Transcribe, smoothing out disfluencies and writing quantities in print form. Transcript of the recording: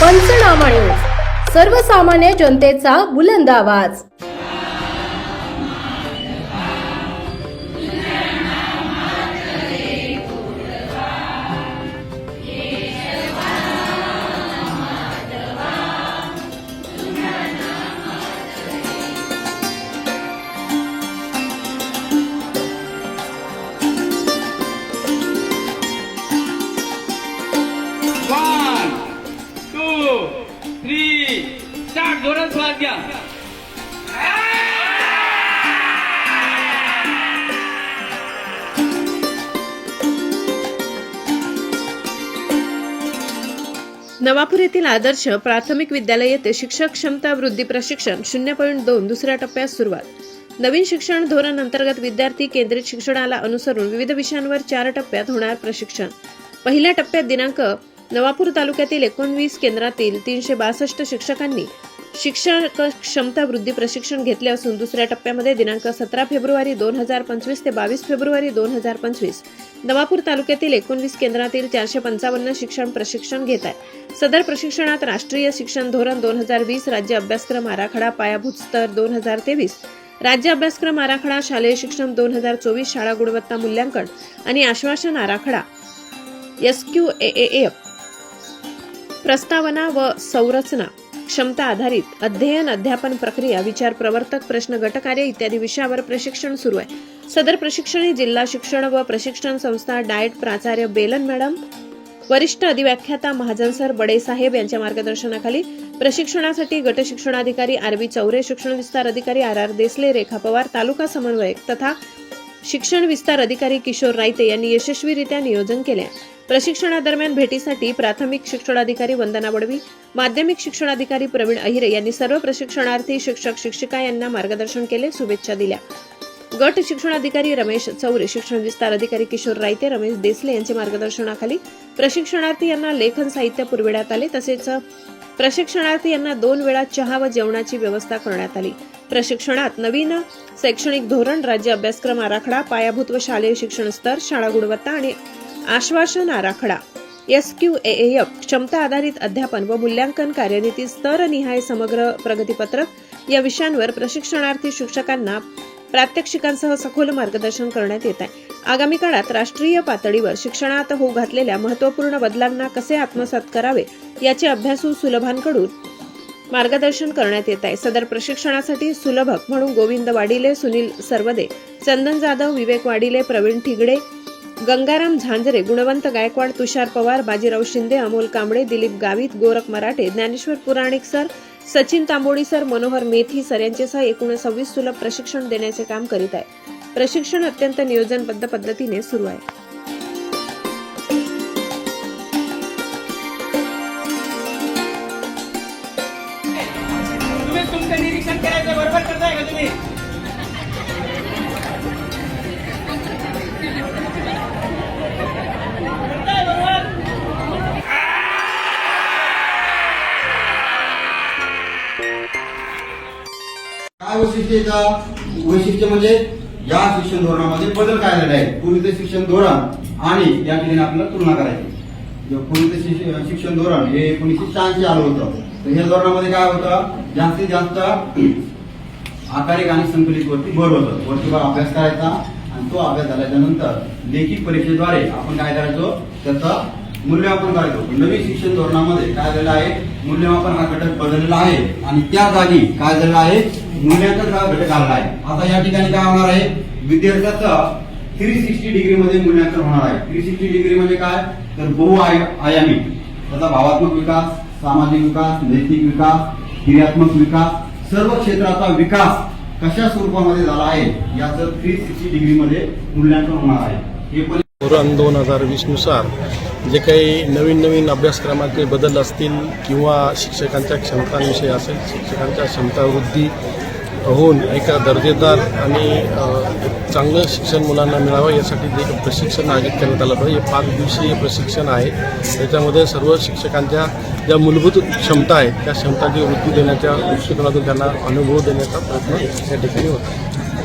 पंचनामा न्यूज, सर्वसामान्य जनतेचा बुलंद आवाज। स्टार्ट जोरात श्वास घ्या। नवापूर येथील आदर्श प्राथमिक विद्यालय येथे शिक्षक क्षमता वृद्धी प्रशिक्षण 0.2 दुसऱ्या टप्प्यात सुरुवात। नवीन शिक्षण धोरण अंतर्गत विद्यार्थी केंद्रित शिक्षणाला अनुसरून विविध विषयांवर 4 टप्प्यात होणार प्रशिक्षण। पहिल्या टप्प्यात दिनांक नवापूर तालुक्यातील 19 केंद्रातील 362 शिक्षकांनी शिक्षक क्षमता वृद्धी प्रशिक्षण घेतले असून दुसऱ्या टप्प्यामध्ये दिनांक 17 फेब्रुवारी 2025 ते 22 फेब्रुवारी 2025 नवापूर तालुक्यातील 19 केंद्रातील 455 शिक्षण प्रशिक्षण घेत आहे। सदर प्रशिक्षणात राष्ट्रीय शिक्षण धोरण 2020, राज्य अभ्यासक्रम आराखडा पायाभूत स्तर 2023, राज्य अभ्यासक्रम आराखडा शालेय शिक्षण 2024, शाळा गुणवत्ता मूल्यांकन आणि आश्वासन आराखडा SQAAF, प्रस्तावना व संरचना, क्षमता आधारित अध्ययन अध्यापन प्रक्रिया, विचार प्रवर्तक, प्रश्न गटकार्य इत्यादी विषयावर प्रशिक्षण सुरू आहे। सदर प्रशिक्षण जिल्हा शिक्षण व प्रशिक्षण संस्था डाएट प्राचार्य बेलन मॅडम, वरिष्ठ अधिव्याख्याता महाजन सर, बडे साहेब यांच्या मार्गदर्शनाखाली प्रशिक्षणासाठी गट शिक्षणाधिकारी RB चौरे, शिक्षण विस्तार अधिकारी RR देसले, रेखा पवार, तालुका समन्वयक तथा शिक्षण विस्तार अधिकारी किशोर रायते यांनी यशस्वीरित्या नियोजन केले। प्रशिक्षणादरम्यान भेटीसाठी प्राथमिक शिक्षणाधिकारी वंदना बडवी, माध्यमिक शिक्षणाधिकारी प्रवीण अहिरे यांनी सर्व प्रशिक्षणार्थी शिक्षक शिक्षिका यांना मार्गदर्शन केले, शुभेच्छा दिल्या। गट शिक्षणाधिकारी रमेश चौरे, शिक्षण विस्तार अधिकारी किशोर रायते, रमेश देसले यांच्या मार्गदर्शनाखाली प्रशिक्षणार्थी यांना लेखन साहित्य पुरविण्यात आले। तसेच प्रशिक्षणार्थी यांना 2 वेळा चहा व जेवणाची व्यवस्था करण्यात आली। प्रशिक्षणात नवीन शैक्षणिक धोरण, राज्य अभ्यासक्रम आराखडा, पायाभूत व शालेय शिक्षण स्तर, शाळा गुणवत्ता आणि आश्वासन आराखडा SQAAF, क्षमता आधारित अध्यापन व मूल्यांकन कार्यनीती, स्तरनिहाय समग्र प्रगतीपत्रक या विषयांवर प्रशिक्षणार्थी शिक्षकांना प्रात्यक्षिकांसह सखोल मार्गदर्शन करण्यात येत आहे। आगामी काळात राष्ट्रीय पातळीवर शिक्षणात होऊ घातलेल्या महत्त्वपूर्ण बदलांना कसे आत्मसात करावे याचे अभ्यासू सुलभांकडून मार्गदर्शन करण्यात येत आहे। सदर प्रशिक्षणासाठी सुलभक म्हणून गोविंद वाडिले, सुनील सरवदे, चंदन जाधव, विवेक वाडिले, प्रवीण ठिगडे, गंगाराम झांजरे, गुणवंत गायकवाड, तुषार पवार, बाजीराव शिंदे, अमोल कांबळे, दिलीप गावित, गोरख मराठे, ज्ञानेश्वर पुराणिक सर, सचिन तांबोळी सर, मनोहर मेथी सर यांच्यासह एकूण 26 सुलभ प्रशिक्षण देण्याचे काम करीत आहे। प्रशिक्षण अत्यंत नियोजनबद्ध पद्धतीने सुरू आहे। तुम्ही तुमचं निरीक्षण करायचं, बरोबर करताय का तुम्ही? काय वैशिष्ट्य म्हणजे या शिक्षण धोरणामध्ये बदल काय झाले आहे। पूर्वीचे शिक्षण धोरण आणि या ठिकाणी आपल्याला तुलना करायची। पूर्वीचे शिक्षण धोरण हे 1986 आलं होतं, तर या धोरणामध्ये काय होतं, जास्तीत जास्त आकारिक आणि संकलित वरती भर होतं। वरती अभ्यास करायचा आणि तो अभ्यास झाल्याच्या नंतर लेखी परीक्षेद्वारे आपण काय करायचो, त्याचं मूल्यमापन करायचो। नवीन शिक्षण धोरणामध्ये काय झालेलं आहे, मूल्यमापन हा घटक बदललेला आहे आणि त्या जागी काय झालेला आहे, मूल्यांकन हा घटक आलेला आहे। आता या ठिकाणी काय होणार आहे, विद्यार्थ्याचं 360 डिग्री मध्ये मूल्यांकन होणार आहे। 360 डिग्री म्हणजे काय, तर बहुआयामी त्याचा भावात्मक विकास, सामाजिक विकास, नैतिक विकास, क्रियात्मक विकास, सर्व क्षेत्राचा विकास कशा स्वरूपामध्ये झाला आहे याचं 360 डिग्री मध्ये मूल्यांकन होणार आहे। हे पण धोरण 2020 नुसार जे काही नवीन अभ्यासक्रमाचे बदल असतील किंवा शिक्षकांच्या क्षमतांविषयी असेल, शिक्षकांच्या क्षमता वृद्धी होऊन एका दर्जेदार आणि चांगलं शिक्षण मुलांना मिळावं यासाठी जे प्रशिक्षण आयोजित करण्यात आलं होतं। हे 5 दिवसीय प्रशिक्षण आहे। त्याच्यामध्ये सर्व शिक्षकांच्या ज्या मूलभूत क्षमता आहेत त्या क्षमतांची वृद्धी देण्याच्या दृष्टिकोनातून त्यांना अनुभव देण्याचा प्रयत्न या ठिकाणी होता।